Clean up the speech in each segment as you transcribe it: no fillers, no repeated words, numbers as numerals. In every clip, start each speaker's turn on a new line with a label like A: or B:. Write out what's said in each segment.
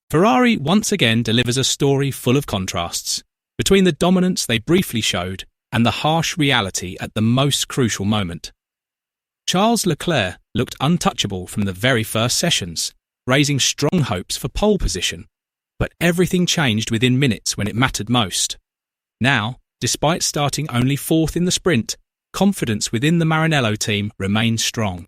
A: Ferrari once again delivers a story full of contrasts, between the dominance they briefly showed and the harsh reality at the most crucial moment. Charles Leclerc looked untouchable from the very first sessions, raising strong hopes for pole position, but everything changed within minutes when it mattered most. Now, despite starting only fourth in the sprint, confidence within the Maranello team remains strong.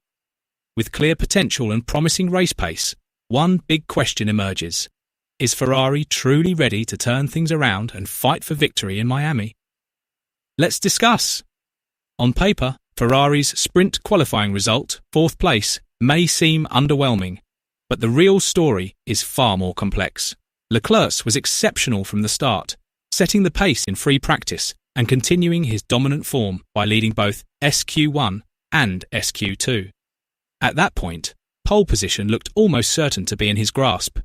A: With clear potential and promising race pace, one big question emerges. Is Ferrari truly ready to turn things around and fight for victory in Miami? Let's discuss. On paper, Ferrari's sprint qualifying result, fourth place, may seem underwhelming, but the real story is far more complex. Leclerc was exceptional from the start, setting the pace in free practice and continuing his dominant form by leading both SQ1 and SQ2. At that point, pole position looked almost certain to be in his grasp.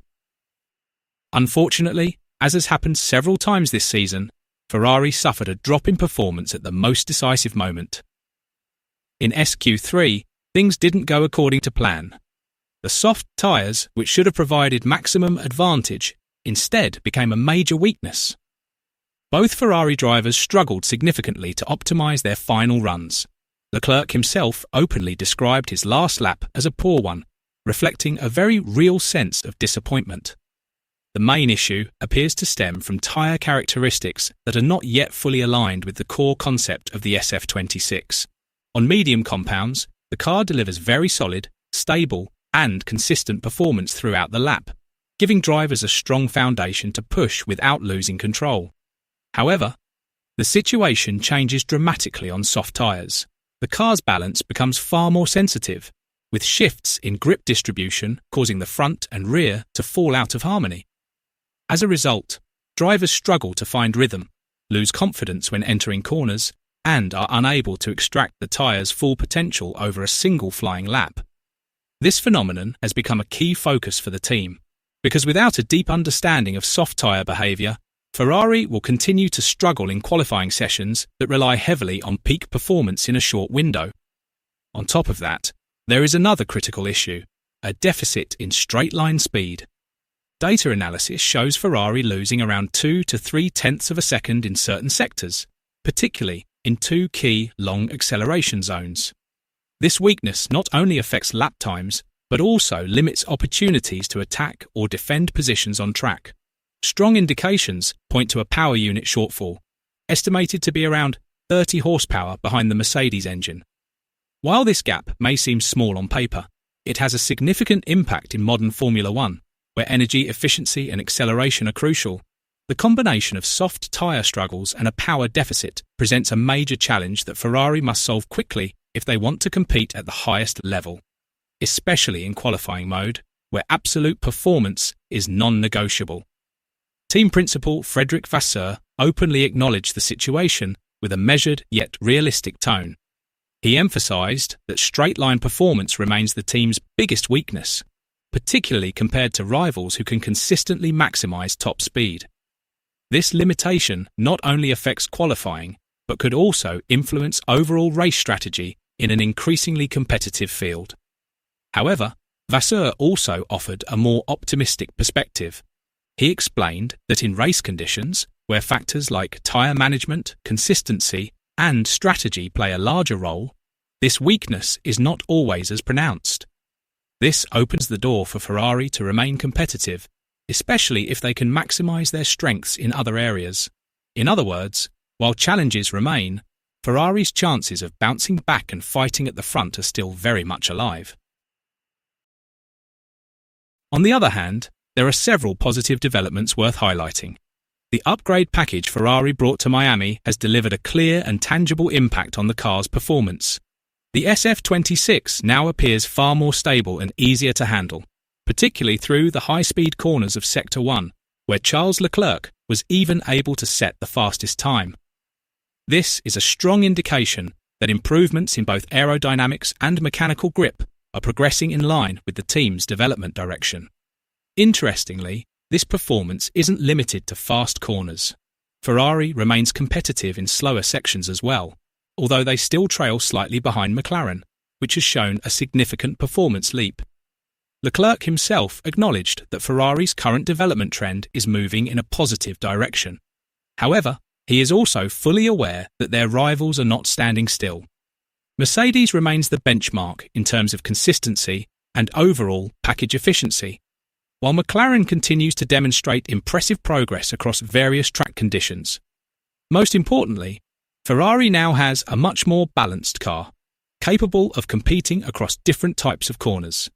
A: Unfortunately, as has happened several times this season, Ferrari suffered a drop in performance at the most decisive moment. In SQ3, things didn't go according to plan. The soft tyres, which should have provided maximum advantage, instead became a major weakness. Both Ferrari drivers struggled significantly to optimise their final runs. Leclerc himself openly described his last lap as a poor one, reflecting a very real sense of disappointment. The main issue appears to stem from tyre characteristics that are not yet fully aligned with the core concept of the SF-26. On medium compounds, the car delivers very solid, stable, and consistent performance throughout the lap, giving drivers a strong foundation to push without losing control. However, the situation changes dramatically on soft tyres. The car's balance becomes far more sensitive, with shifts in grip distribution causing the front and rear to fall out of harmony. As a result, drivers struggle to find rhythm, lose confidence when entering corners, and are unable to extract the tyre's full potential over a single flying lap. This phenomenon has become a key focus for the team, because without a deep understanding of soft tyre behaviour, Ferrari will continue to struggle in qualifying sessions that rely heavily on peak performance in a short window. On top of that, there is another critical issue, a deficit in straight-line speed. Data analysis shows Ferrari losing around 2 to 3/10 of a second in certain sectors, particularly in two key long acceleration zones. This weakness not only affects lap times, but also limits opportunities to attack or defend positions on track. Strong indications point to a power unit shortfall, estimated to be around 30 horsepower behind the Mercedes engine. While this gap may seem small on paper, it has a significant impact in modern Formula One, where energy efficiency and acceleration are crucial. The combination of soft tyre struggles and a power deficit presents a major challenge that Ferrari must solve quickly if they want to compete at the highest level, especially in qualifying mode, where absolute performance is non-negotiable. Team principal Fred Vasseur openly acknowledged the situation with a measured yet realistic tone. He emphasised that straight-line performance remains the team's biggest weakness, particularly compared to rivals who can consistently maximise top speed. This limitation not only affects qualifying, but could also influence overall race strategy in an increasingly competitive field. However, Vasseur also offered a more optimistic perspective. He explained that in race conditions, where factors like tyre management, consistency, and strategy play a larger role, this weakness is not always as pronounced. This opens the door for Ferrari to remain competitive, especially if they can maximise their strengths in other areas. In other words, while challenges remain, Ferrari's chances of bouncing back and fighting at the front are still very much alive. On the other hand, there are several positive developments worth highlighting. The upgrade package Ferrari brought to Miami has delivered a clear and tangible impact on the car's performance. The SF-26 now appears far more stable and easier to handle, particularly through the high-speed corners of Sector 1, where Charles Leclerc was even able to set the fastest time. This is a strong indication that improvements in both aerodynamics and mechanical grip are progressing in line with the team's development direction. Interestingly, this performance isn't limited to fast corners. Ferrari remains competitive in slower sections as well, although they still trail slightly behind McLaren, which has shown a significant performance leap. Leclerc himself acknowledged that Ferrari's current development trend is moving in a positive direction. However, he is also fully aware that their rivals are not standing still. Mercedes remains the benchmark in terms of consistency and overall package efficiency, while McLaren continues to demonstrate impressive progress across various track conditions. Most importantly, Ferrari now has a much more balanced car, capable of competing across different types of corners.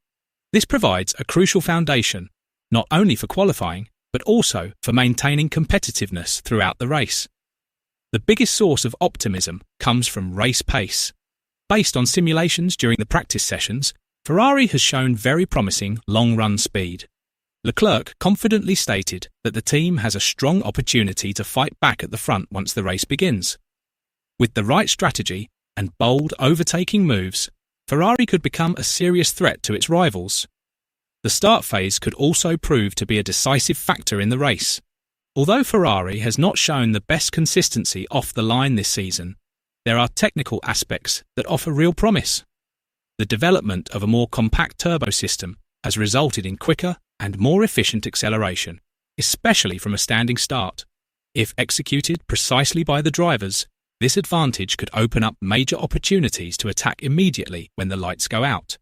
A: This provides a crucial foundation, not only for qualifying, but also for maintaining competitiveness throughout the race. The biggest source of optimism comes from race pace. Based on simulations during the practice sessions, Ferrari has shown very promising long-run speed. Leclerc confidently stated that the team has a strong opportunity to fight back at the front once the race begins. With the right strategy and bold overtaking moves, Ferrari could become a serious threat to its rivals. The start phase could also prove to be a decisive factor in the race. Although Ferrari has not shown the best consistency off the line this season, there are technical aspects that offer real promise. The development of a more compact turbo system has resulted in quicker and more efficient acceleration, especially from a standing start. If executed precisely by the drivers, this advantage could open up major opportunities to attack immediately when the lights go out.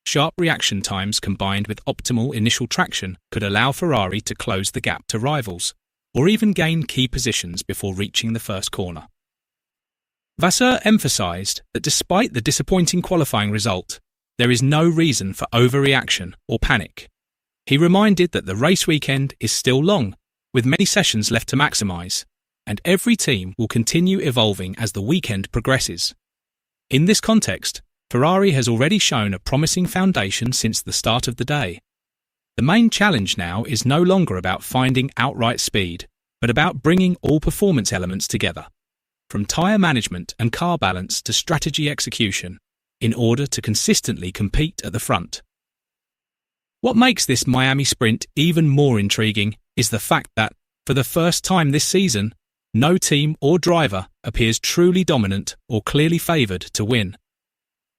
A: Sharp reaction times combined with optimal initial traction could allow Ferrari to close the gap to rivals, or even gain key positions before reaching the first corner. Vasseur emphasised that despite the disappointing qualifying result, there is no reason for overreaction or panic. He reminded that the race weekend is still long, with many sessions left to maximise, and every team will continue evolving as the weekend progresses. In this context, Ferrari has already shown a promising foundation since the start of the day. The main challenge now is no longer about finding outright speed, but about bringing all performance elements together, from tyre management and car balance to strategy execution, in order to consistently compete at the front. What makes this Miami sprint even more intriguing is the fact that, for the first time this season, no team or driver appears truly dominant or clearly favoured to win.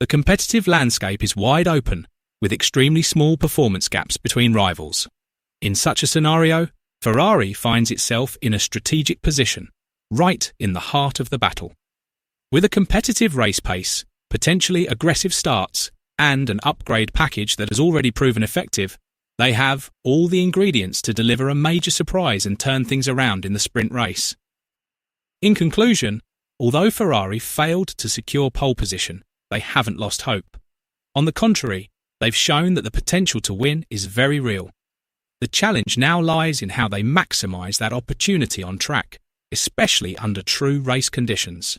A: The competitive landscape is wide open, with extremely small performance gaps between rivals. In such a scenario, Ferrari finds itself in a strategic position, right in the heart of the battle. With a competitive race pace, potentially aggressive starts, and an upgrade package that has already proven effective, they have all the ingredients to deliver a major surprise and turn things around in the sprint race. In conclusion, although Ferrari failed to secure pole position, they haven't lost hope. On the contrary, they've shown that the potential to win is very real. The challenge now lies in how they maximise that opportunity on track, especially under true race conditions.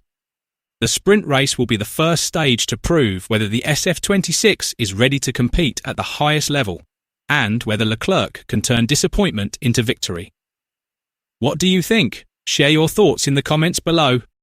A: The sprint race will be the first stage to prove whether the SF-26 is ready to compete at the highest level, and whether Leclerc can turn disappointment into victory. What do you think? Share your thoughts in the comments below.